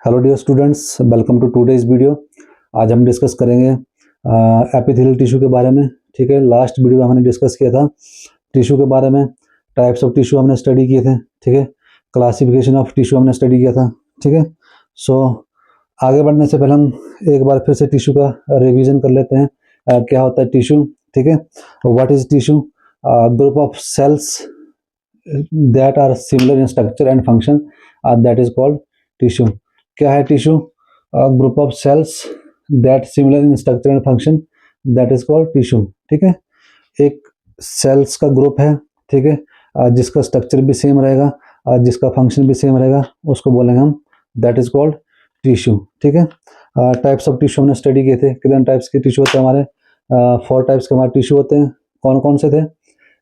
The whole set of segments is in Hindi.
Hello dear students, welcome to today's video. आज हम डिस्कस करेंगे एपिथेलियल टिश्यू के बारे में। ठीक है, लास्ट वीडियो में हमने डिस्कस किया था टिश्यू के बारे में, टाइप्स ऑफ टिश्यू हमने स्टडी किए थे। ठीक है, क्लासिफिकेशन ऑफ टिश्यू हमने स्टडी किया था। ठीक है, सो आगे बढ़ने से पहले हम एक बार फिर से टिश्यू का रिवीजन कर लेते हैं। क्या होता है टिश्यू? ठीक है, what is tissue? Group of cells that are similar in structure and function, that is called tissue. क्या है tissue? Group of cells that similar in structure and function, that is called tissue. ठीक है, एक सेल्स का ग्रुप है, ठीक है, जिसका स्ट्रक्चर भी सेम रहेगा, जिसका फंक्शन भी सेम रहेगा, उसको बोलेंगे हम दैट इज कॉल्ड टिश्यू। ठीक है, टाइप्स ऑफ टिश्यू हमने स्टडी किए थे। कितने टाइप्स के टिश्यू होते हैं हमारे? 4 टाइप्स के हमारे टिश्यू होते हैं। कौन कौन से थे?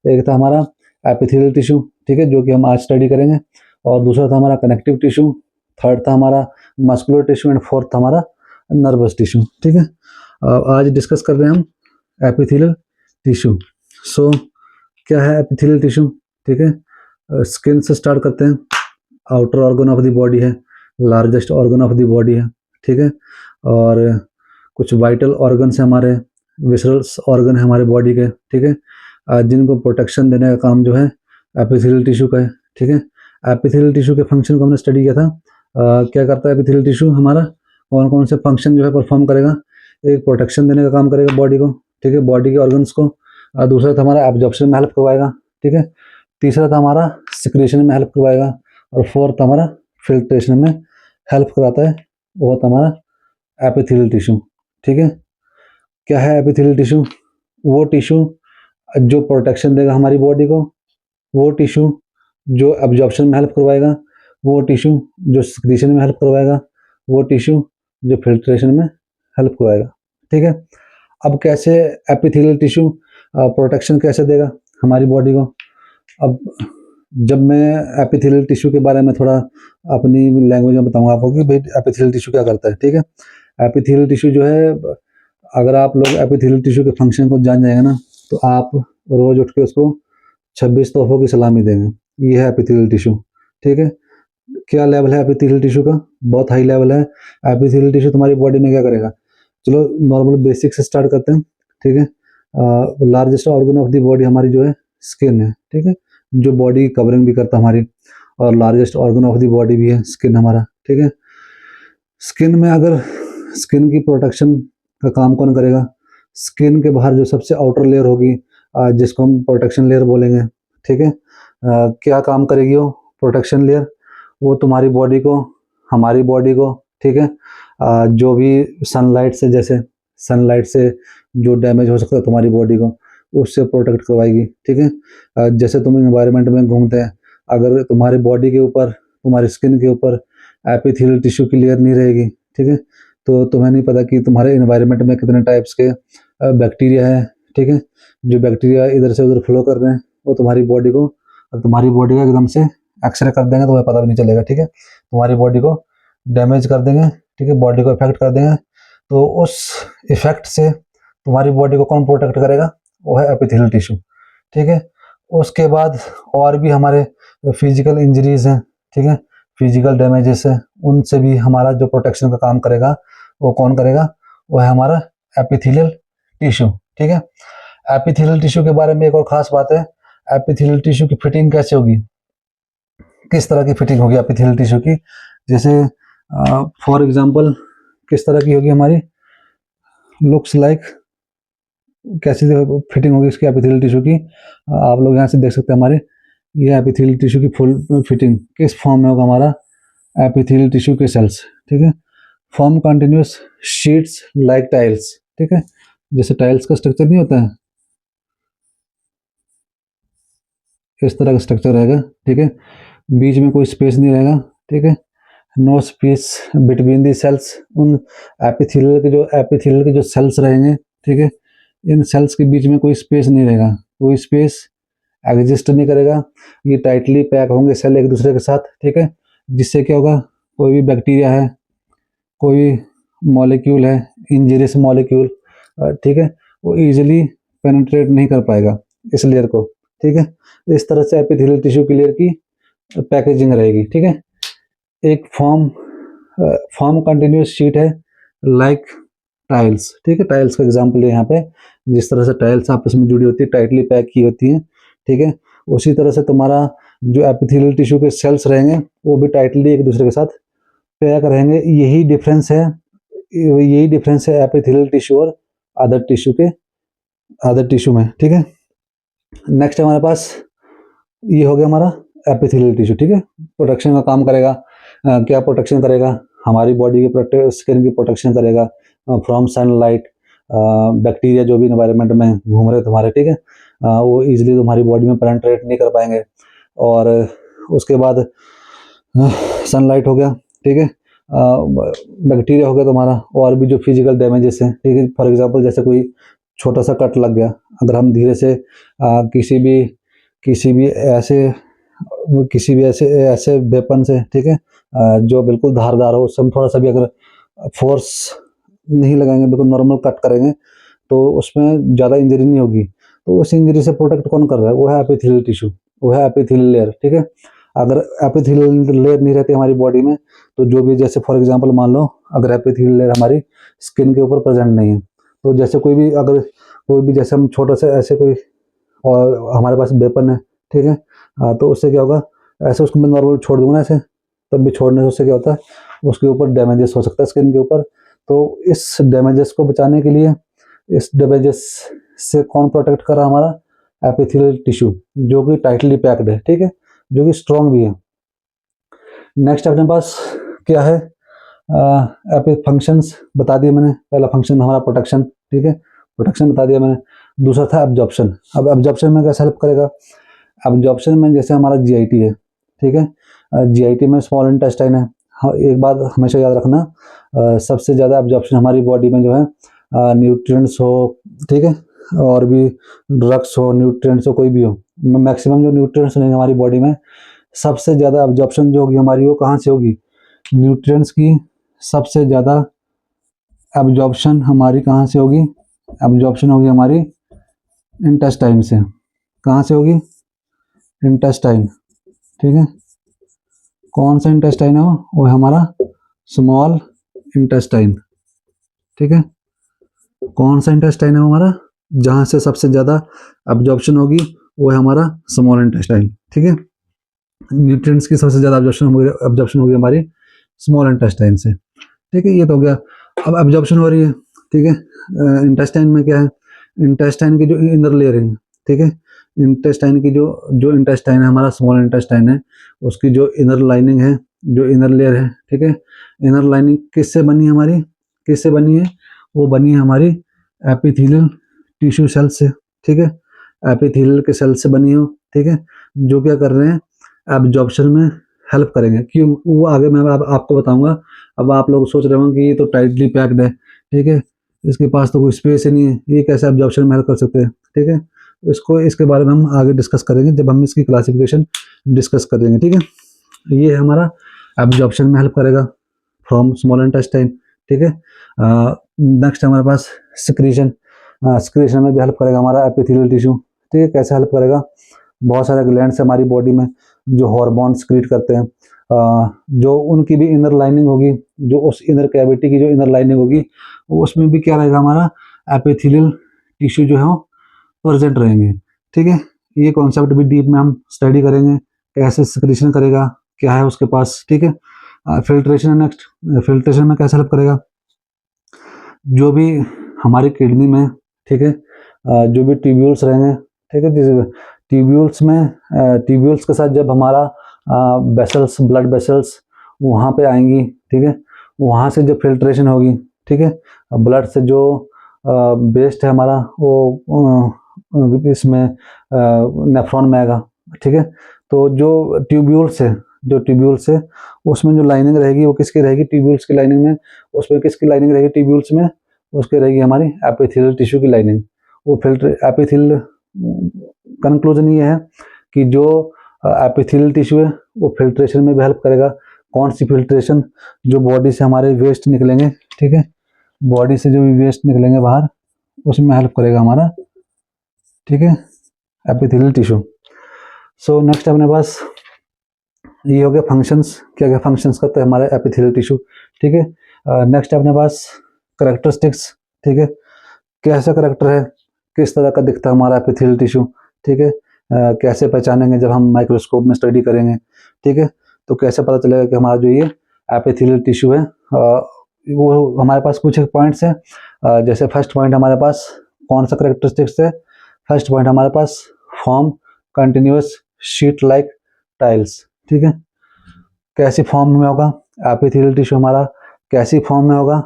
एक था हमारा एपिथेलियल टिश्यू, ठीक है, जो कि हम आज स्टडी करेंगे, और दूसरा था हमारा कनेक्टिव टिश्यू, थर्ड था हमारा मस्कुलर टिश्यू एंड फोर्थ था हमारा नर्वस टिश्यू। ठीक है, आज डिस्कस कर रहे हैं हम एपिथेलियल टिश्यू। सो क्या है एपिथेलियल टिश्यू? ठीक है, स्किन से स्टार्ट करते हैं। Outer organ of the body है, largest organ of the body है। ठीक है, और कुछ वाइटल ऑर्गन्स है हमारे, विसरल्स ऑर्गन है हमारे बॉडी के। ठीक है, जिनको प्रोटेक्शन देने का काम जो है एपिथेलियल टिश्यू का है। ठीक है, एपिथेलियल टिश्यू के फंक्शन को हमने स्टडी किया था। क्या करता है एपिथेलियल टिश्यू हमारा? कौन कौन से फंक्शन जो है परफॉर्म करेगा? एक प्रोटेक्शन देने का काम करेगा बॉडी को, ठीक है, बॉडी के ऑर्गन्स को। दूसरा था हमारा एब्जॉर्प्शन में हेल्प करवाएगा। ठीक है, तीसरा था हमारा सिक्रेशन में हेल्प करवाएगा, और फोर्थ हमारा फिल्ट्रेशन में हेल्प कराता है, वो था हमारा एपिथेलियल टिश्यू। ठीक है, क्या है एपिथेलियल टिश्यू? वो टिश्यू जो प्रोटेक्शन देगा हमारी बॉडी को, वो टिश्यू जो एब्जॉर्प्शन में हेल्प करवाएगा, वो टिश्यू जो सिक्रीशन में हेल्प करवाएगा, वो टिश्यू जो फिल्ट्रेशन में हेल्प करवाएगा। ठीक है, अब कैसे एपिथेलियल टिश्यू प्रोटेक्शन कैसे देगा हमारी बॉडी को? अब जब मैं एपिथेलियल टिश्यू के बारे में थोड़ा अपनी लैंग्वेज में बताऊंगा आपको कि भाई एपिथेलियल टिश्यू क्या करता है। ठीक है, एपिथेलियल टिश्यू जो है, अगर आप लोग एपिथेलियल टिश्यू के फंक्शन को जान जाएंगे ना, तो आप रोज उठ के उसको 26 तोहफों की सलामी देंगे। ये है एपिथेलियल टिश्यू। ठीक है, क्या लेवल है एपिथेलियल टिश्यू का? बहुत हाई लेवल है। एपिथेलियल टिश्यू तुम्हारी बॉडी में क्या करेगा? चलो नॉर्मल बेसिक से स्टार्ट करते हैं। ठीक है, largest organ of the body हमारी जो है स्किन है। ठीक है, जो बॉडी कवरिंग भी करता है हमारी, और largest organ of the body भी है स्किन हमारा। ठीक है, स्किन में अगर स्किन की प्रोटेक्शन का काम कौन करेगा? स्किन के बाहर जो सबसे आउटर लेयर होगी, जिसको हम प्रोटेक्शन लेयर बोलेंगे। ठीक है, क्या काम करेगी वो प्रोटेक्शन लेयर? वो तुम्हारी बॉडी को, हमारी बॉडी को, ठीक है, जो भी सनलाइट से, जैसे सनलाइट से जो डैमेज हो सकता है तुम्हारी बॉडी को, उससे प्रोटेक्ट करवाएगी। ठीक है, जैसे तुम एनवायरनमेंट में घूमते हैं, अगर तुम्हारी बॉडी के ऊपर, तुम्हारी स्किन के ऊपर एपिथेलियल टिश्यू की लेयर नहीं रहेगी, ठीक है, तो तुम्हें नहीं पता कि तुम्हारे एनवायरनमेंट में कितने टाइप्स के बैक्टीरिया है। ठीक है, जो बैक्टीरिया इधर से उधर फ्लो कर रहे हैं, वो तुम्हारी बॉडी को, और तुम्हारी बॉडी का एकदम से एक्सरे कर देंगे, तुम्हें पता भी नहीं चलेगा। ठीक है, तुम्हारी बॉडी को डैमेज कर देंगे, ठीक है, बॉडी को इफेक्ट कर देंगे। तो उस इफेक्ट से तुम्हारी बॉडी को कौन प्रोटेक्ट करेगा? वो है एपिथेलियल टिश्यू। ठीक है, उसके बाद और भी हमारे फिजिकल इंजरीज हैं, ठीक है, फिजिकल डैमेजेस है, उनसे भी हमारा जो प्रोटेक्शन का काम करेगा वो कौन करेगा? वो है हमारा एपिथेलियल टिश्यू। ठीक है, एपिथेलियल टिश्यू के बारे में एक और खास बात है, एपिथेलियल टिश्यू की फिटिंग कैसे होगी, किस तरह की फिटिंग होगी एपिथेलियल टिश्यू की? जैसे फॉर एग्जांपल किस तरह की होगी हमारी? लुक्स लाइक, कैसी फिटिंग होगी इसकी एपिथेलियल टिश्यू की? आप लोग यहाँ से देख सकते हैं हमारे, ये एपिथेलियल टिश्यू की फुल फिटिंग किस फॉर्म में होगा हमारा एपिथेलियल टिश्यू के सेल्स। ठीक है, form continuous sheets like tiles. ठीक है, जैसे टाइल्स का स्ट्रक्चर नहीं होता है, इस तरह का स्ट्रक्चर रहेगा। ठीक है, बीच में कोई स्पेस नहीं रहेगा। ठीक है, no space between the cells. उन एपिथेलियल के जो सेल्स रहेंगे, ठीक है, इन सेल्स के बीच में कोई स्पेस नहीं रहेगा, कोई स्पेस एग्जिस्ट नहीं करेगा। ये टाइटली पैक होंगे सेल एक दूसरे के साथ। ठीक है, जिससे क्या होगा? कोई भी बैक्टीरिया है, कोई मॉलिक्यूल है, इंजीरियस मॉलिक्यूल, ठीक है, वो इजीली पेनिट्रेट नहीं कर पाएगा इस लेयर को। ठीक है, इस तरह से एपिथेलियल टिश्यू की लेयर की पैकेजिंग रहेगी। ठीक है, एक फॉर्म फॉर्म कंटिन्यूस शीट है लाइक टाइल्स, ठीक है। टाइल्स का एग्जांपल है यहाँ पे, जिस तरह से टाइल्स आपस में जुड़ी होती है, टाइटली पैक की होती है, ठीक है, उसी तरह से तुम्हारा जो एपिथेलियल टिश्यू के सेल्स रहेंगे वो भी टाइटली एक दूसरे के साथ पैक रहेंगे। यही डिफरेंस है एपिथेलियल टिश्यू और अदर टिश्यू में, ठीक है। नेक्स्ट हमारे पास ये हो गया हमारा एपिथेलियल टिश्यू, ठीक है। प्रोटेक्शन का काम करेगा। क्या प्रोटेक्शन करेगा? हमारी बॉडी की स्किन की प्रोटेक्शन करेगा फ्रॉम सनलाइट, बैक्टीरिया जो भी एनवायरनमेंट में घूम रहे तुम्हारे, ठीक है, वो इजीली तुम्हारी बॉडी में पेनिट्रेट नहीं कर पाएंगे। और उसके बाद सनलाइट हो गया, ठीक है, बैक्टीरिया हो गया तुम्हारा, और भी जो फिजिकल डैमेजेस हैं, ठीक है। फॉर एग्जांपल जैसे कोई छोटा सा कट लग गया, अगर हम धीरे से किसी भी ऐसे वेपन से, ठीक है, जो बिल्कुल धारदार हो, उससे हम थोड़ा सा भी अगर फोर्स नहीं लगाएंगे, बिल्कुल नॉर्मल कट करेंगे, तो उसमें ज़्यादा इंजरी नहीं होगी। तो उस इंजरी से प्रोटेक्ट कौन कर रहा है? वो है एपिथेलियल टिश्यू, वो है एपिथेलियल लेयर, ठीक है। अगर एपिथेलियल लेयर नहीं रहती हमारी बॉडी में, तो जो भी, जैसे फॉर एग्जांपल मान लो अगर एपिथेलियल लेयर हमारी स्किन के ऊपर प्रेजेंट नहीं है, तो जैसे कोई भी जैसे हम छोटा सा ऐसे कोई और हमारे पास वेपन है, ठीक है, तो उससे क्या होगा, ऐसे उसको मैं नॉर्मल छोड़ दूंगा ऐसे, तब भी छोड़ने से उससे क्या होता है, उसके ऊपर डैमेजेस हो सकता है स्किन के ऊपर। तो इस डैमेजेस को बचाने के लिए, इस डैमेजेस से कौन प्रोटेक्ट कर रहा है? हमारा एपिथेलियल टिश्यू, जो कि टाइटली पैक्ड है, ठीक है, जो कि स्ट्रॉन्ग भी है। नेक्स्ट अपने पास क्या है? फंक्शंस बता दिए मैंने। पहला फंक्शन हमारा प्रोटेक्शन, ठीक है, प्रोटेक्शन बता दिया मैंने। दूसरा था एब्जॉर्प्शन। अब एब्जॉर्प्शन में कैसे हेल्प करेगा? एब्जॉर्प्शन में जैसे हमारा जीआईटी है, ठीक है, जीआईटी में स्मॉल इंटेस्टाइन है। हाँ, एक बात हमेशा याद रखना, सबसे ज़्यादा एब्जॉर्प्शन हमारी बॉडी में जो है न्यूट्रिएंट्स हो, ठीक है, और भी ड्रग्स हो, न्यूट्रिएंट्स हो, कोई भी हो, मैक्सिमम जो न्यूट्रिएंट्स रहेंगे हमारी बॉडी में, सबसे ज़्यादा एब्जॉर्प्शन जो होगी हमारी, वो कहाँ से होगी? न्यूट्रिएंट्स की सबसे ज़्यादा एब्जॉर्प्शन हमारी कहाँ से होगी? एब्जॉर्प्शन होगी हमारी इंटेस्टाइन से। कहाँ से होगी? इंटेस्टाइन, ठीक है। कौन सा इंटेस्टाइन है वो है हमारा स्मॉल इंटेस्टाइन, ठीक है। कौन सा इंटेस्टाइन है हमारा? जहाँ से सबसे ज़्यादा एब्जॉर्प्शन होगी वो है हमारा स्मॉल इंटेस्टाइन, ठीक है। न्यूट्रिएंट्स की सबसे ज़्यादा एब्जॉर्प्शन होगी हमारी स्मॉल इंटेस्टाइन से, ठीक है। ये तो हो गया। अब एब्जॉर्प्शन हो रही है, ठीक है। इंटेस्टाइन में क्या है? इंटेस्टाइन की जो इनर लेयर है, ठीक है, इंटेस्टाइन की जो इंटेस्टाइन है हमारा, स्मॉल इंटेस्टाइन है, उसकी जो इनर लाइनिंग है, जो इनर लेयर है, ठीक है, इनर लाइनिंग किससे बनी है हमारी? किससे बनी है? वो बनी है हमारी एपिथेलियल टिश्यू सेल से, ठीक है, एपिथेलियल के सेल से बनी हो, ठीक है, जो क्या कर रहे हैं? एब्जॉर्प्शन में हेल्प करेंगे। क्यों? वो आगे मैं आपको बताऊंगा। अब आप लोग सोच रहे होंगे कि ये तो टाइटली पैक्ड है, ठीक है, इसके पास तो कोई स्पेस ही नहीं है, ये कैसे एब्जॉर्प्शन में हेल्प कर सकते हैं, ठीक है। इसके बारे में हम आगे डिस्कस करेंगे जब हम इसकी क्लासिफिकेशन डिस्कस करेंगे, ठीक है। ये हमारा एब्जॉर्प्शन में हेल्प करेगा फ्रॉम स्मॉल इंटेस्टाइन, ठीक है। नेक्स्ट हमारे पास सिक्रीशन। सिक्रीशन में भी हेल्प करेगा हमारा एपिथेलियल टिश्यू, ठीक है। कैसे हेल्प करेगा? बहुत सारे ग्लैंड्स हमारी बॉडी में जो हार्मोन सिक्रीट करते हैं, जो उनकी भी इनर लाइनिंग होगी, जो उस इनर कैविटी की जो इनर लाइनिंग होगी, उसमें भी क्या रहेगा? हमारा एपिथेलियल टिश्यू जो है वो प्रेजेंट रहेंगे, ठीक है। ये कॉन्सेप्ट भी डीप में हम स्टडी करेंगे, कैसे सिक्रीशन करेगा, क्या है उसके पास, ठीक है। फिल्ट्रेशन। नेक्स्ट, फिल्ट्रेशन में कैसे हेल्प करेगा? जो भी हमारी किडनी में, ठीक है, जो भी ट्यूब्यूल्स रहेंगे, ठीक है, ट्यूब्यूल्स के साथ जब हमारा वेसल्स, ब्लड वेसल्स वहाँ पे आएंगी, ठीक है, वहाँ से जब फिल्ट्रेशन होगी, ठीक है, ब्लड से जो वेस्ट है हमारा वो इसमें नेफ्रॉन में आएगा, ठीक है। तो जो ट्यूब्यूल्स है उसमें जो लाइनिंग रहेगी वो किसकी रहेगी? ट्यूब्यूल्स की लाइनिंग में। उसमें किसकी लाइनिंग रहेगी ट्यूब्यूल्स में? उसकी रहेगी हमारी एपिथेलियल टिश्यू की लाइनिंग। वो एपिथेलियल कंक्लूजन ये है कि जो एपिथेलियल टिश्यू है वो फिल्ट्रेशन में भी हेल्प करेगा। कौन सी फिल्ट्रेशन? जो बॉडी से हमारे वेस्ट निकलेंगे, ठीक है, बॉडी से जो भी वेस्ट निकलेंगे बाहर, उसमें हेल्प करेगा हमारा, ठीक है, एपिथेलियल टिश्यू। सो नेक्स्ट अपने पास ये हो गया फंक्शंस, क्या क्या फंक्शंस करते हैं हमारे एपिथेलियल टिश्यू, ठीक है। नेक्स्ट अपने पास करेक्टरिस्टिक्स, ठीक है, कैसा करेक्टर है, किस तरह का दिखता है हमारा एपिथेलियल टिश्यू, ठीक है। कैसे पहचानेंगे जब हम माइक्रोस्कोप में स्टडी करेंगे, ठीक है, तो कैसे पता चलेगा कि हमारा जो ये एपिथेलियल टिश्यू है वो हमारे पास कुछ पॉइंट्स हैं। जैसे फर्स्ट पॉइंट हमारे पास कौन सा करेक्टरिस्टिक्स है, फर्स्ट पॉइंट हमारे पास form continuous sheet like tiles, ठीक है। कैसी फॉर्म में होगा एपिथेलियल टिश्यू हमारा, कैसी फॉर्म में होगा,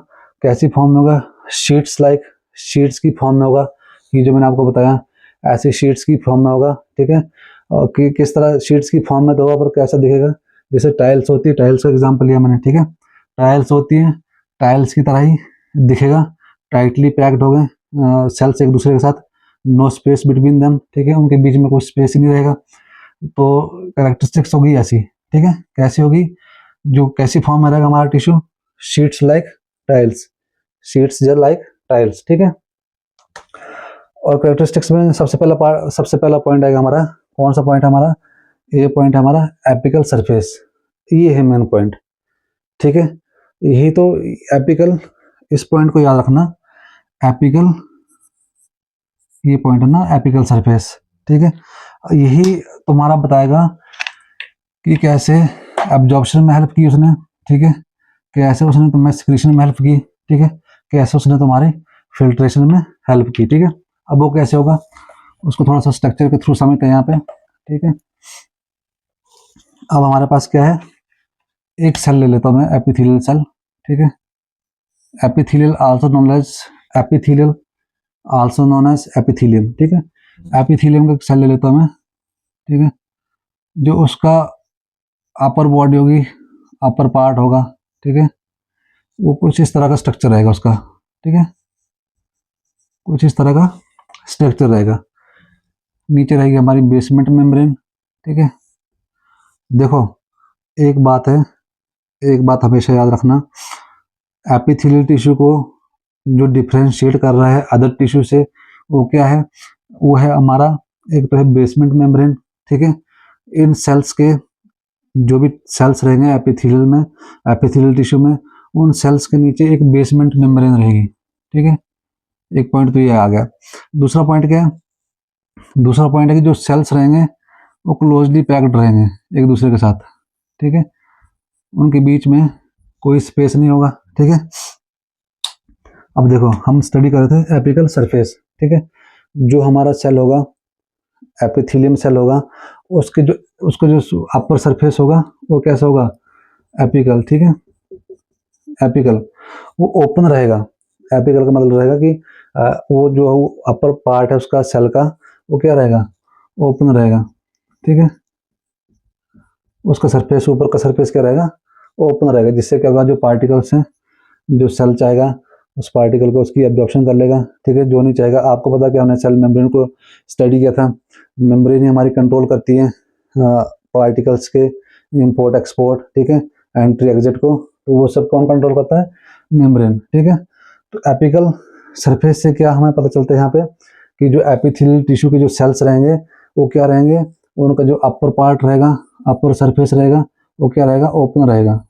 कैसी फॉर्म में होगा, शीट्स लाइक, शीट्स की फॉर्म में होगा, ये जो मैंने आपको बताया ऐसी शीट्स की फॉर्म में होगा, ठीक है। और कि किस तरह शीट्स की फॉर्म में तो होगा पर कैसा दिखेगा, जैसे टाइल्स होती है, टाइल्स का एग्जांपल लिया मैंने, ठीक है। टाइल्स होती है, टाइल्स की तरह ही दिखेगा, टाइटली पैक्ड हो गए सेल्स एक दूसरे के साथ, नो स्पेस बिटवीन देम, ठीक है, उनके बीच में कोई स्पेस ही नहीं रहेगा। तो कैरेक्टरिस्टिक्स होगी ऐसी, ठीक है। कैसी होगी, जो कैसी फॉर्म में रहेगा हमारा tissue, sheets like tiles, sheets just like tiles, ठीक है। और कैरेक्टरिस्टिक्स में सबसे पहला पॉइंट आएगा हमारा, कौन सा पॉइंट है हमारा, ये पॉइंट है हमारा एपिकल सरफेस, ये है मेन पॉइंट, ठीक है। यही तो एपिकल, इस पॉइंट को याद रखना, एपिकल, ये पॉइंट है ना एपिकल सरफेस, ठीक है। यही तुम्हारा बताएगा कि कैसे एब्जॉर्प्शन में हेल्प की उसने, ठीक है, कैसे उसने तुम्हें सिक्रीशन में हेल्प की, ठीक है, कैसे उसने तुम्हारी फिल्ट्रेशन में हेल्प की, ठीक है। अब वो कैसे होगा उसको थोड़ा सा स्ट्रक्चर के थ्रू समझते हैं यहाँ पे, ठीक है। अब हमारे पास क्या है, एक सेल ले लेता हूँ मैं, एपिथेलियल सेल, ठीक है। Epithelial also known as epithelial, also known as epithelium, ठीक है। एपिथेलियम का सेल ले लेता हूँ मैं, ठीक है, जो उसका अपर बॉडी होगी, अपर पार्ट होगा, ठीक है, वो कुछ इस तरह का स्ट्रक्चर रहेगा उसका, ठीक है, कुछ इस तरह का स्ट्रक्चर रहेगा। नीचे रहेगी हमारी बेसमेंट मेम्ब्रेन, ठीक है। देखो एक बात है, एक बात हमेशा याद रखना, एपिथेलियल टिश्यू को जो डिफरेंशिएट कर रहा है अदर टिश्यू से वो क्या है, वो है हमारा एक तो है बेसमेंट मेम्ब्रेन, ठीक है। इन सेल्स के जो भी सेल्स रहेंगे एपिथेलियल में, एपिथेलियल टिश्यू में, उन सेल्स के नीचे एक बेसमेंट मेम्ब्रेन रहेगी, ठीक है। एक पॉइंट तो ये आ गया। दूसरा पॉइंट क्या है, दूसरा पॉइंट है कि जो सेल्स रहेंगे वो क्लोजली पैक्ड रहेंगे एक दूसरे के साथ, ठीक है, उनके बीच में कोई स्पेस नहीं होगा, ठीक है। अब देखो हम स्टडी कर रहे थे एपिकल सरफेस, ठीक है, जो हमारा सेल होगा एपिथेलियम सेल होगा, उसके जो उसका जो अपर सरफेस होगा वो कैसा होगा, एपिकल, ठीक है, एपिकल, वो ओपन रहेगा। एपिकल का मतलब रहेगा कि वो जो अपर पार्ट है उसका सेल का वो क्या रहेगा, ओपन रहेगा, ठीक है। उसका सरफेस, ऊपर का सरफेस क्या रहेगा, ओपन रहेगा, जिससे क्या होगा जो पार्टिकल्स हैं, जो सेल चाहेगा उस पार्टिकल को उसकी एब्जॉर्प्शन कर लेगा, ठीक है, जो नहीं चाहेगा। आपको पता क्या, हमने सेल मेम्ब्रेन को स्टडी किया था, मेम्ब्रेन ही हमारी कंट्रोल करती है पार्टिकल्स के इंपोर्ट एक्सपोर्ट, ठीक है, एंट्री एग्जिट को, तो वो सब कौन कंट्रोल करता है, मेम्ब्रेन, ठीक है। तो एपिकल सरफेस से क्या हमें पता चलता है यहाँ पे कि जो एपिथेलियल टिश्यू के जो सेल्स रहेंगे वो क्या रहेंगे, उनका जो अपर पार्ट रहेगा, अपर सरफेस रहेगा, वो क्या रहेगा, ओपन रहेगा,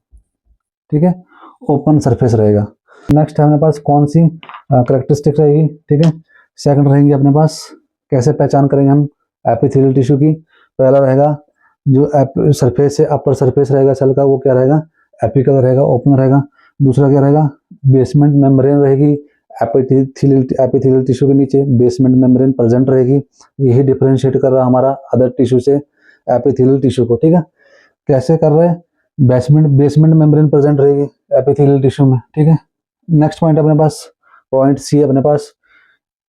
ठीक है, ओपन सरफेस रहेगा। नेक्स्ट है अपने पास कौन सी करेक्टरिस्टिक रहेगी, ठीक है, सेकंड रहेंगी अपने पास, कैसे पहचान करेंगे हम एपिथेलियल टिश्यू की। पहला रहेगा जो सरफेस है, अपर सरफेस रहेगा सेल का, वो क्या रहेगा, एपिकल रहेगा, ओपन रहेगा। दूसरा क्या रहेगा, बेसमेंट मेम्ब्रेन रहेगी एपिथेलियल टिश्यू के नीचे, बेसमेंट मेम्ब्रेन प्रेजेंट रहेगी, यही डिफरेंशिएट कर रहा है हमारा अदर टिश्यू से एपिथेलियल टिश्यू को, ठीक है। कैसे कर रहे हैं, बेसमेंट मेम्ब्रेन प्रेजेंट रहेगी एपिथेलियल टिश्यू में, ठीक है। नेक्स्ट पॉइंट अपने पास, पॉइंट सी अपने पास,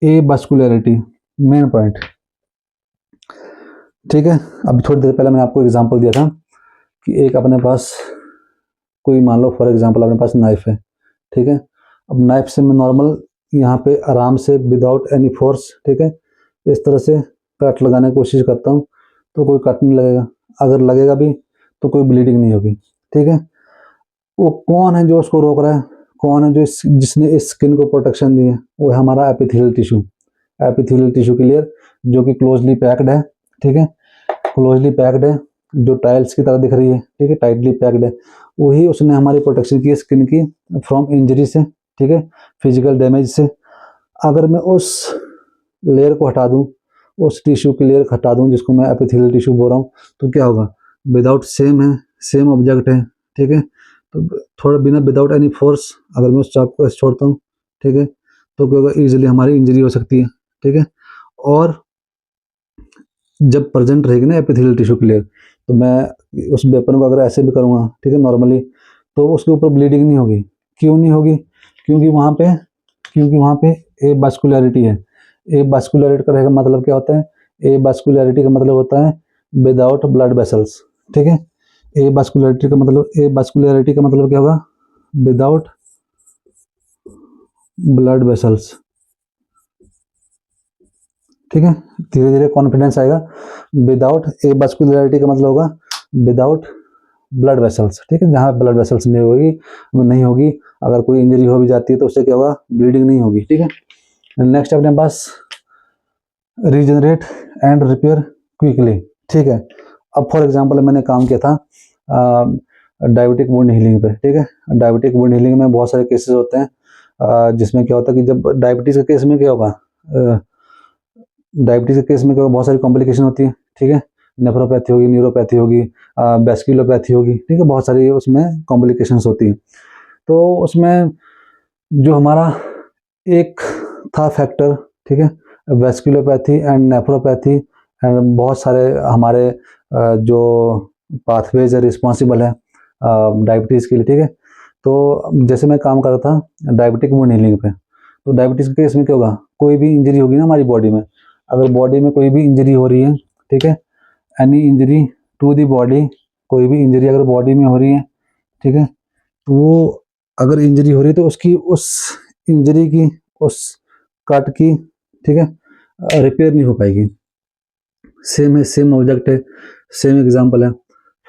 ए वास्कुलरिटी, मेन पॉइंट, ठीक है। अभी थोड़ी देर पहले मैंने आपको एग्जांपल दिया था कि एक अपने पास कोई मान लो फॉर एग्जांपल अपने पास नाइफ है, ठीक है। अब नाइफ से मैं नॉर्मल यहाँ पे आराम से विदाउट एनी फोर्स, ठीक है, इस तरह से कट लगाने की कोशिश करता हूँ तो कोई कट नहीं लगेगा, अगर लगेगा भी तो कोई ब्लीडिंग नहीं होगी, ठीक है। वो कौन है जो उसको रोक रहा है, कौन है जो जिसने इस स्किन को प्रोटेक्शन दी है, वो है हमारा एपिथेलियल टिश्यू, एपिथेलियल टिश्यू की लेयर जो कि क्लोजली पैक्ड है, ठीक है, क्लोजली पैक्ड है, जो टाइल्स की तरह दिख रही है, ठीक है, टाइटली पैक्ड है, वही उसने हमारी प्रोटेक्शन की स्किन की फ्रॉम इंजरी से, ठीक है, फिजिकल डैमेज से। अगर मैं उस लेयर को हटा दूं, उस टिश्यू की लेयर हटा दूं जिसको मैं एपिथेलियल टिश्यू बोल रहा हूँ, तो क्या होगा, विदाउट सेम है, सेम ऑब्जेक्ट है, ठीक है, तो थोड़ा बिना विदाउट एनी फोर्स अगर मैं उस चाकू को ऐसे छोड़ता हूँ, ठीक है, तो क्या होगा, ईजिली हमारी इंजरी हो सकती है, ठीक है। और जब प्रेजेंट रहेगी ना एपिथेलियल टिश्यू की लेयर, तो मैं उस वेपन को अगर ऐसे भी करूँगा, ठीक है, नॉर्मली, तो उसके ऊपर ब्लीडिंग नहीं होगी। क्यों नहीं होगी? क्योंकि वहाँ पे ए वास्कुलैरिटी है। ए वास्कुलैरिटी का रहेगा मतलब क्या होता है? ए वास्कुलैरिटी का मतलब होता है विदाउट ब्लड वेसल्स, ठीक है। ए वास्कुलैरिटी का मतलब क्या होगा? विदाउट ब्लड वेसल्स, ठीक है। धीरे धीरे कॉन्फिडेंस आएगा। विदाउट ए वास्कुलैरिटी का मतलब होगा विदाउट ब्लड वेसल्स, ठीक है, जहाँ ब्लड वेसल्स नहीं होगी, वो नहीं होगी, अगर कोई इंजरी हो भी जाती है तो उससे क्या होगा, ब्लीडिंग नहीं होगी, ठीक है। नेक्स्ट अपने पास रीजनरेट एंड रिपेयर क्विकली, ठीक है। अब फॉर एग्जांपल मैंने काम किया था डायबिटिक वुंड हीलिंग पे, ठीक है। डायबिटिक वुंड हीलिंग में बहुत सारे केसेस होते हैं, जिसमें क्या होता है कि जब डायबिटीज़ के केस में क्या होगा, डायबिटीज़ के केस में क्या होगा, बहुत सारी कॉम्प्लिकेशन होती है, ठीक है। नेफ्रोपैथी होगी, न्यूरोपैथी होगी, वेस्कुलोपैथी होगी, ठीक है, बहुत सारी उसमें कॉम्प्लिकेशंस होती है। तो उसमें जो हमारा एक था फैक्टर, ठीक है, वेस्कुलोपैथी एंड नेफ्रोपैथी एंड बहुत सारे हमारे जो पाथवेज है रिस्पॉन्सिबल है डायबिटीज़ के लिए, ठीक है। तो जैसे मैं काम कर रहा था डायबिटिक वुंड हीलिंग पे, तो डायबिटीज़ के केस में क्या होगा, कोई भी इंजरी होगी ना हमारी बॉडी में, अगर बॉडी में कोई भी इंजरी हो रही है, ठीक है, any injury to the body, कोई भी इंजरी अगर बॉडी में हो रही है, ठीक है, तो वो अगर इंजरी हो रही है तो उसकी उस इंजरी की, उस कट की, ठीक है, रिपेयर नहीं हो पाएगी। सेम है, सेम ऑब्जेक्ट है, सेम एग्जांपल है।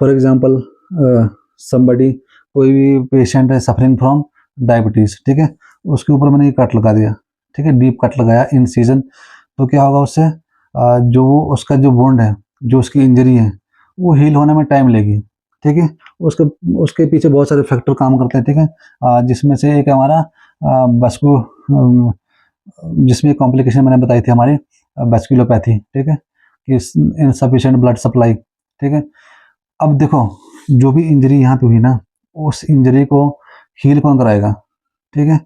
फॉर एग्जांपल समबडी, कोई भी पेशेंट है सफरिंग फ्रॉम डायबिटीज़, ठीक है, उसके ऊपर मैंने ये कट लगा दिया, ठीक है, डीप कट लगाया इन सीजन, तो क्या होगा उससे जो वो उसका जो वुंड है, जो उसकी इंजरी है, वो हील होने में टाइम लेगी, ठीक है। उसके उसके पीछे बहुत सारे फैक्टर काम करते हैं, ठीक है, जिसमें से एक हमारा बस्कू जिसमें कॉम्प्लिकेशन मैंने बताई थी हमारी वेस्कुलोपैथी, ठीक है, कि इनसफिशिएंट ब्लड सप्लाई, ठीक है। अब देखो, जो भी इंजरी यहाँ पे हुई ना, उस इंजरी को हील कौन कराएगा, ठीक है।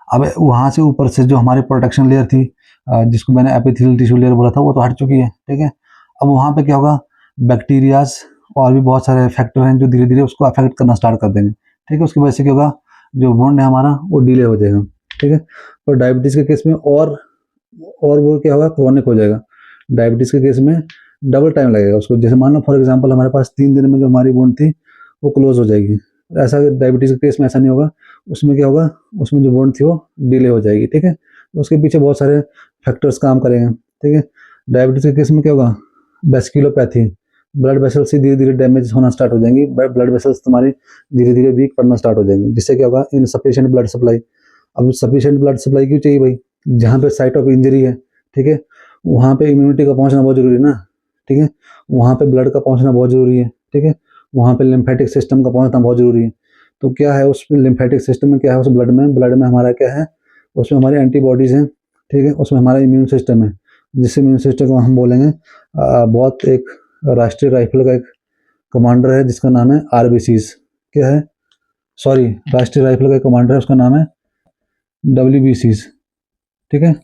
अब वहाँ से ऊपर से जो हमारी प्रोटेक्शन लेयर थी, जिसको मैंने एपिथेलियल टिश्यू लेयर बोला था, वो तो हट चुकी है, ठीक है। अब वहाँ पे क्या होगा, बैक्टीरियाज और भी बहुत सारे फैक्टर हैं जो धीरे धीरे उसको अफेक्ट करना स्टार्ट कर देंगे, ठीक है। उसकी वजह से क्या होगा, जो वुंड है हमारा वो डिले हो जाएगा, ठीक है। और डायबिटीज़ के केस में और वो क्या होगा, क्रॉनिक हो जाएगा। डायबिटीज़ के केस में डबल टाइम लगेगा उसको। जैसे मान लो फॉर एग्जांपल हमारे पास 3 दिन में जो हमारी वुंड थी वो क्लोज हो जाएगी, ऐसा डायबिटीज़ के केस में ऐसा नहीं होगा। उसमें क्या होगा, उसमें जो वुंड थी वो डिले हो जाएगी, ठीक है। उसके पीछे बहुत सारे फैक्टर्स काम करेंगे, ठीक है। डायबिटीज़ के केस में क्या होगा, वेस्कुलोपैथी, ब्लड वेसल्स से धीरे धीरे डैमेज होना स्टार्ट हो जाएंगी, ब्लड वेसल्स तुम्हारी धीरे धीरे वीक पड़ना स्टार्ट हो जाएंगी, जिससे क्या होगा, इनसफिशिएंट ब्लड सप्लाई। अब सफिशिएंट ब्लड सप्लाई क्यों चाहिए भाई, जहाँ पे साइट ऑफ इंजरी है, ठीक है, वहाँ पे इम्यूनिटी का पहुँचना बहुत जरूरी है ना, ठीक है। वहाँ पे ब्लड का पहुँचना बहुत जरूरी है, ठीक है। वहाँ पे लिम्फेटिक सिस्टम का पहुँचना बहुत जरूरी है। तो क्या है उस लिम्फेटिक सिस्टम में, क्या है उस ब्लड में हमारा क्या है, उसमें हमारी एंटीबॉडीज़ हैं, ठीक है, उसमें हमारा इम्यून सिस्टम है, जिस इम्यून सिस्टम को हम बोलेंगे बहुत एक राष्ट्रीय राइफल का एक कमांडर है जिसका नाम है आरबीसीज, क्या है, सॉरी, राष्ट्रीय राइफल का कमांडर है उसका नाम है डब्ल्यूबीसीज, ठीक है,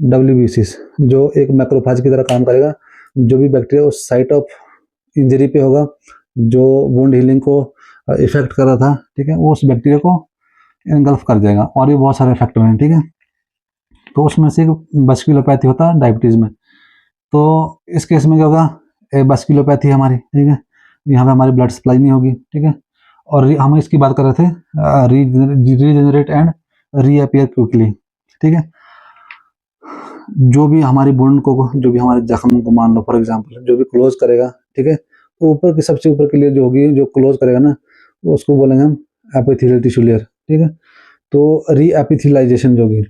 डब्ल्यूबीसीज, जो एक मैक्रोफाज की तरह काम करेगा। जो भी बैक्टीरिया उस साइट ऑफ इंजरी पे होगा, जो वुंड हीलिंग को इफेक्ट कर रहा था, ठीक है, वो उस बैक्टीरिया को इनगल्फ कर जाएगा। और भी बहुत सारे फैक्टर हैं, ठीक है। तो उसमें से वेस्कुलोपैथी होता है डायबिटीज़ में। तो इस केस में क्या होगा, वेस्कुलोपैथी हमारी, ठीक है, यहाँ पे हमारी ब्लड सप्लाई नहीं होगी, ठीक है। और हम इसकी बात कर रहे थे रीजनरेट एंड रीअपियर क्विकली, ठीक है। जो भी हमारी वुंड को, जो भी हमारे जख्म को मान लो फॉर एग्जांपल, जो भी क्लोज करेगा, ठीक है, ऊपर की सबसे ऊपर के लिए जो होगी, जो क्लोज करेगा ना, उसको बोलेंगे हम एपिथेलियल टिश्यू लेयर, ठीक है। तो रीएपिथेलाइजेशन जो होगी,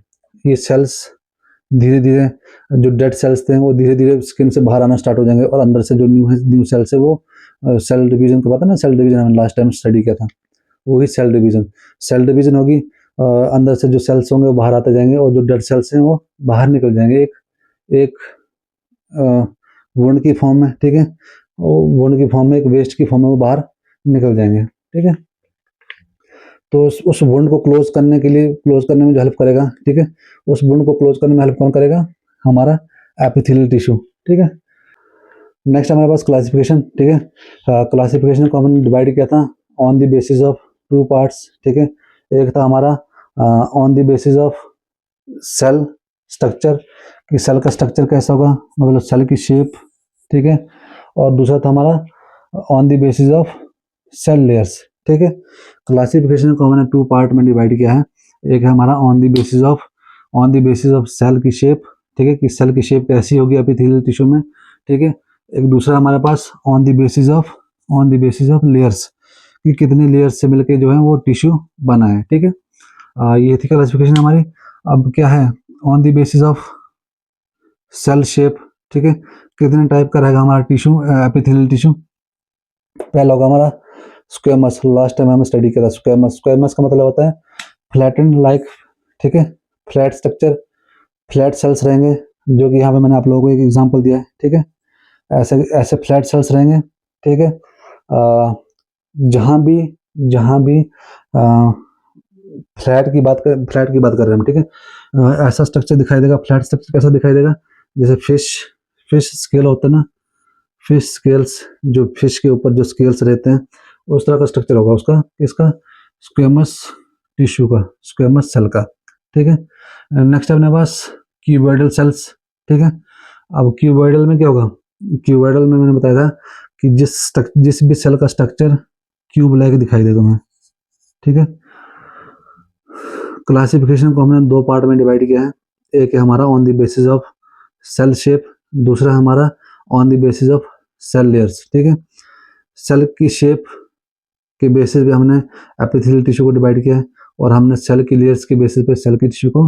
ये सेल्स धीरे धीरे, जो डेड सेल्स थे वो धीरे धीरे स्किन से बाहर आना स्टार्ट हो जाएंगे, और अंदर से जो न्यू सेल्स है वो सेल डिवीजन का पता ना, सेल डिवीजन हमने लास्ट टाइम स्टडी किया था, वही सेल डिवीजन। सेल डिवीजन होगी, अंदर से जो सेल्स होंगे वो बाहर आते जाएंगे और जो डेड सेल्स हैं वो बाहर निकल जाएंगे एक एक वुंड की फॉर्म में, ठीक है, वुंड की फॉर्म में, एक वेस्ट की फॉर्म में वो बाहर निकल जाएंगे, ठीक है। तो उस वुंड को क्लोज करने के लिए, क्लोज करने में जो हेल्प करेगा, ठीक है, उस वुंड को क्लोज करने में हेल्प कौन करेगा? हमारा एपिथेलियल टिश्यू, ठीक है। नेक्स्ट हमारे पास क्लासिफिकेशन, ठीक है। क्लासिफिकेशन को हमने डिवाइड किया था on the basis of 2 parts, ठीक है। एक था हमारा on the basis of cell structure, कि सेल का स्ट्रक्चर कैसा होगा, मतलब सेल की शेप, ठीक है। और दूसरा था हमारा on the basis of cell layers, ठीक है। क्लासिफिकेशन को हमने 2 पार्ट में डिवाइड किया है। एक है हमारा on the basis of cell की शेप, ठीक है, कि सेल की शेप कैसी होगी एपिथेलियल टिश्यू में, ठीक है। एक दूसरा हमारे pass on the basis of layers, कि कितने लेयर्स से मिलके जो है वो टिश्यू बना है, ठीक है। ये थी क्लासिफिकेशन हमारी। अब क्या है, on the basis of cell shape, ठीक है, कितने टाइप का रहेगा हमारा टिश्यू, एपिथेलियल टिश्यू। पहला होगा हमारा स्क्वेमस, लास्ट टाइम हमने स्टडी किया था स्क्वेमस। स्क्वेमस का मतलब होता है फ्लैटेंड लाइक, ठीक है, फ्लैट स्ट्रक्चर, फ्लैट सेल्स रहेंगे, जो कि यहाँ पे मैंने आप लोगों को एक एग्जांपल दिया है, ठीक है। ऐसे ऐसे फ्लैट सेल्स रहेंगे, ठीक है। जहाँ भी फ्लैट की बात कर रहे हैं हम, ठीक है। ऐसा स्ट्रक्चर दिखाई देगा, फ्लैट स्ट्रक्चर कैसा दिखाई देगा, जैसे फिश स्केल होता है ना, फिश स्केल्स, जो फिश के ऊपर जो स्केल्स रहते हैं, उस तरह का स्ट्रक्चर होगा उसका, इसका स्क्वेमस टिश्यू का, स्क्वेमस सेल का, ठीक है। नेक्स्ट अपने पास क्यूबॉइडल सेल्स, ठीक है। अब क्यूबॉइडल में क्या होगा, क्यूबॉइडल में मैंने बताया था कि जिस भी सेल का स्ट्रक्चर क्यूब लाइक दिखाई दे तुम्हें, ठीक है। क्लासिफिकेशन को हमने 2 पार्ट में डिवाइड किया है। एक है हमारा on the basis of cell shape, दूसरा हमारा on the basis of cell layers, ठीक है। सेल की शेप के बेसिस पे हमने एपिथेलियल टिश्यू को डिवाइड किया है, और हमने सेल की लेयर्स के बेसिस पे सेल की टिश्यू को,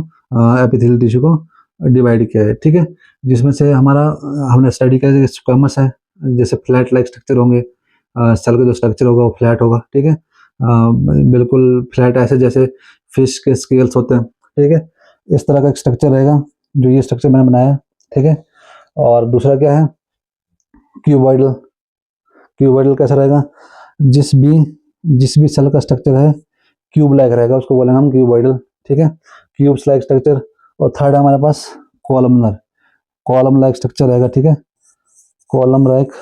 एपिथेलियल टिश्यू को डिवाइड किया है, ठीक है। जिसमें से हमारा हमने स्टडी किया है स्क्वेमस है, जैसे फ्लैट लाइक स्ट्रक्चर होंगे, सेल का जो स्ट्रक्चर होगा वो फ्लैट होगा, ठीक है। बिल्कुल फ्लैट, ऐसे जैसे फिश के स्केल्स होते हैं, ठीक है। इस तरह का एक स्ट्रक्चर रहेगा, जो ये स्ट्रक्चर मैंने बनाया है, ठीक है। और दूसरा क्या है, क्यूबॉइडल। क्यूबॉइडल कैसा रहेगा, जिस भी सेल का स्ट्रक्चर है क्यूब लाइक रहेगा, उसको बोलेंगे हम क्यूबॉइडल, ठीक है, क्यूब्स लाइक स्ट्रक्चर। और थर्ड हमारे पास कॉलम लाइक स्ट्रक्चर रहेगा, ठीक है, कॉलम लाइक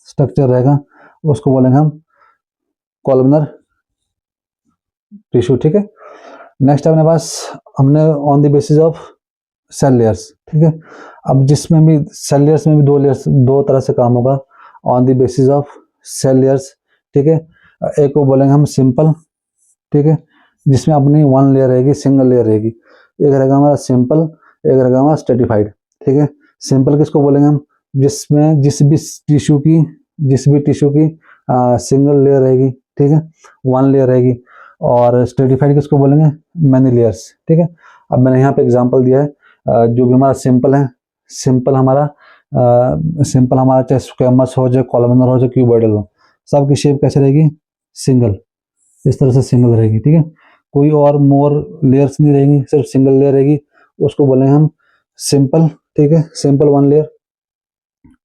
स्ट्रक्चर रहेगा, उसको बोलेंगे हम कॉलमनर टिश्यू, ठीक है। नेक्स्ट अपने पास हमने on the basis of cell layers, ठीक है। अब जिसमें भी सेल लेयर्स में भी 2 तरह से काम होगा on the basis of cell layers, ठीक है। एक को बोलेंगे हम सिंपल, ठीक है, जिसमें अपनी 1 लेयर रहेगी, सिंगल लेयर रहेगी। एक रहेगा हमारा सिंपल, एक रहेगा हमारा स्ट्रेटिफाइड, ठीक है। सिंपल किसको बोलेंगे हम, जिसमें जिस भी टिश्यू की सिंगल लेयर रहेगी, ठीक है, 1 लेयर रहेगी। और स्ट्रेटिफाइड किसको बोलेंगे, मैनी लेयर्स, ठीक है। अब मैंने यहाँ पे एग्जांपल दिया है, जो भी हमारा सिंपल है, सिंपल हमारा चाहे स्क्वेमस हो, चाहे कॉलमनर हो, चाहे क्यूबॉइडल हो, सबकी शेप कैसे रहेगी, सिंगल, इस तरह से सिंगल रहेगी, ठीक है। कोई और मोर लेयर्स नहीं रहेंगी, सिर्फ सिंगल लेयर रहेगी, उसको बोलेंगे हम सिंपल, ठीक है, सिंपल 1 लेयर।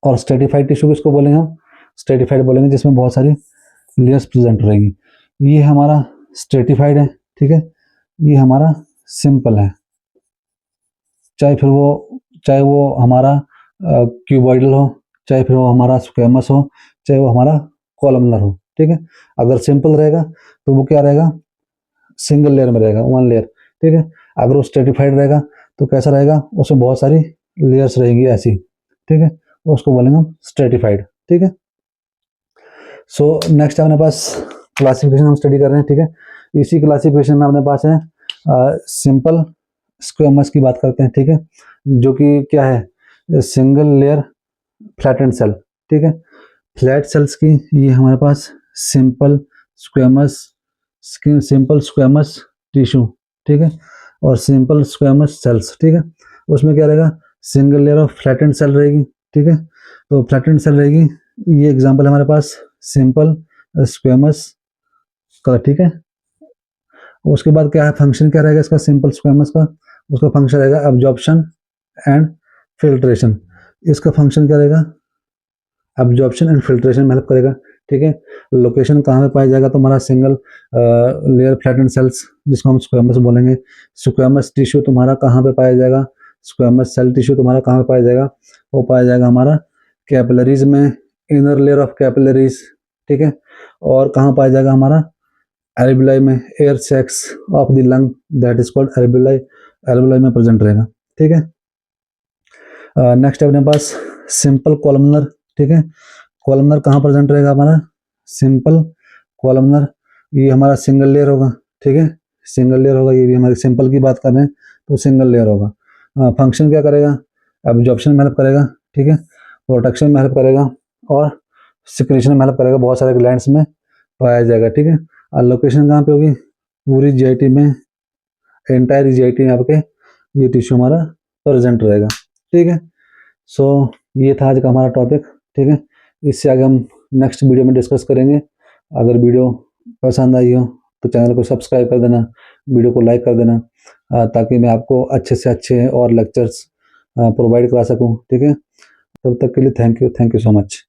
और स्ट्रेटिफाइड टिश्यू किसको बोलेंगे हम, स्ट्रेटिफाइड बोलेंगे, जिसमें बहुत सारी लेयर्स प्रेजेंट रहेंगी। ये हमारा स्ट्रेटिफाइड है, ठीक है, ये हमारा सिंपल है, चाहे वो हमारा क्यूबॉइडल हो, चाहे फिर वो हमारा स्क्वेमस हो, चाहे वो हमारा कॉलमनर हो, ठीक है। अगर सिंपल रहेगा तो वो क्या रहेगा, सिंगल लेयर में रहेगा, 1 लेयर, ठीक है। अगर वो स्ट्रेटिफाइड रहेगा तो कैसा रहेगा, उसमें बहुत सारी लेयर्स रहेंगी ऐसी, ठीक है, उसको बोलेंगे हम स्ट्रेटिफाइड, ठीक है। सो नेक्स्ट अपने पास क्लासिफिकेशन हम स्टडी कर रहे हैं, ठीक है। इसी क्लासिफिकेशन में अपने पास है सिंपल स्क्वेमस की बात करते हैं, ठीक है, जो कि क्या है, सिंगल लेयर फ्लैटेंड सेल, ठीक है। फ्लैट सेल्स की ये हमारे पास सिंपल स्क्वेमस टिश्यू, ठीक है, और सिंपल स्क्वेमस सेल्स, ठीक है। उसमें क्या रहेगा, single layer of flattened cell रहेगी, ठीक है। तो फ्लैटेंड सेल रहेगी, ये एग्जांपल हमारे पास सिंपल स्क्वेमस का, ठीक है। उसके बाद क्या है, फंक्शन क्या रहेगा इसका सिंपल स्क्वेमस का, उसका फंक्शन रहेगा एब्जॉर्प्शन एंड फिल्ट्रेशन। इसका फंक्शन क्या रहेगा, एब्जॉर्प्शन एंड फिल्ट्रेशन में हेल्प करेगा, ठीक है। लोकेशन कहाँ पे पाया जाएगा, तो हमारा सिंगल लेयर फ्लैटेंड सेल्स जिसको हम स्क्वेमस बोलेंगे। स्क्वेमस टिश्यू तुम्हारा कहाँ पे पाया जाएगा, स्क्वेमस सेल टिश्यू तुम्हारा कहाँ पे पाया जाएगा, वो पाया जाएगा हमारा कैपिलरीज में, इनर लेयर ऑफ कैपिलरीज, ठीक है। और कहाँ पाया जाएगा हमारा एल्वियोलाई में, air sacs of the lung that is called alveoli, alveoli में प्रेजेंट रहेगा, ठीक है। नेक्स्ट है अपने पास सिंपल कॉलमनर, ठीक है। कॉलमनर कहाँ प्रेजेंट रहेगा हमारा, सिंपल कॉलमनर, ये हमारा सिंगल लेयर होगा, ठीक है, सिंगल लेयर होगा। ये भी हमारे सिंपल की बात कर रहे हैं तो सिंगल लेयर होगा। फंक्शन क्या करेगा, एब्जॉर्प्शन में हेल्प करेगा, ठीक है, प्रोटेक्शन में हेल्प करेगा और सिक्रेशन में हेल्प करेगा, बहुत सारे ग्लैंड्स में पाया जाएगा, ठीक है। और लोकेशन कहाँ पे होगी, पूरी जीआईटी में, एंटायर जीआईटी में आपके ये टिश्यू हमारा प्रेजेंट रहेगा, ठीक है। सो ये था आज का हमारा टॉपिक, ठीक है। इससे आगे हम नेक्स्ट वीडियो में डिस्कस करेंगे। अगर वीडियो पसंद आई हो तो चैनल को सब्सक्राइब कर देना, वीडियो को लाइक कर देना, ताकि मैं आपको अच्छे से अच्छे और लेक्चर्स प्रोवाइड करा सकूं, ठीक है। तब तक के लिए थैंक यू सो मच।